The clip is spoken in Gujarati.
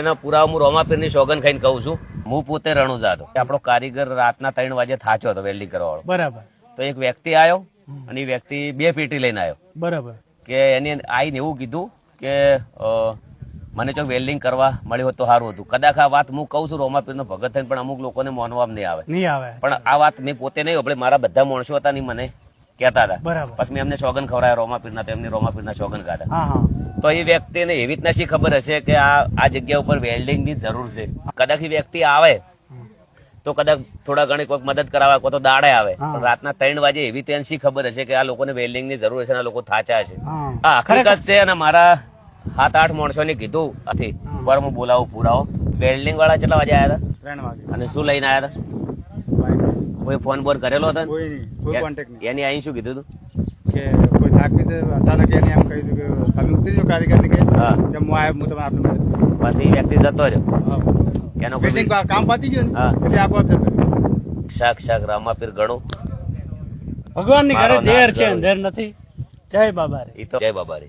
એના પુરાવા હું રોમાપીરની સોગન ખાઈને કહું છું. હું પોતે રણુજા હતો. આપણો કારીગર રાતના 3 વાગે થાચો હતો વેલ્ડિંગ કરવા વાળો. બરાબર. તો એક વ્યક્તિ આવ્યો અને એ વ્યક્તિ 2 પેટી લઈને આવ્યો. બરાબર. કે એને આઈને એવું કીધું કે મને જો વેલ્ડિંગ કરવા મળ્યું તો સારું હતું. કદાચ આ વાત હું કહું છું રોમાપીરનો ભગત થઈને, પણ અમુક લોકોને માનવામાં નહીં આવે. પણ આ વાત મેં પોતે નહીં, આપણે મારા બધા માણસો હતા ને મને કહેતા હતા. પછી મેં એમને સોગન ખવડાયા રોમાપીરના, તો એમને રોમાપીરના સોગન કાઢ્યા. તો એ વ્યક્તિને એવી રીતના શી ખબર હશે કે આ જગ્યા ઉપર વેલ્ડિંગ ની જરૂર છે. કદાચ એ વ્યક્તિ આવે તો કદાચ થોડા ઘણી કોઈક મદદ કરાવે, કોઈ તો દાડે આવે. પણ રાતના 3 વાગે એવી તેને શી ખબર હશે કે આ લોકોને વેલ્ડિંગ ની જરૂર છે, લોકો થાચા છે. આ હકીકત છે. અને મારા 7-8 માણસો ને કીધું હતી પર હું બોલાવું પુરાવો. વેલ્ડિંગ વાળા કેટલા વાગે આવ્યા હતા? 3 વાગે. અને શું લઈને આવ્યા હતા? કોઈ ફોન બોન કરેલો હતો? કોઈ કોન્ટેક્ટ નહીં. એની અહીં શું કીધું હતું કે કોઈ થાકી છે અચાનક એને એમ કહી દીધું કે તમે ઉતરી જાઓ કારીગર ને કે હું આવ્યો, હું તમને આપણે મદદ. પછી વ્યક્તિ જતો રહ્યો. એનો કોઈ કામ પતી ગયું ને એટલે આપોઆપ જતો રહ્યો. શાક રામાપીર ગણું ભગવાન ની ઘરે દેર છે, અંધેર નથી. જય બાબા રે. એ તો જય બાબા રે.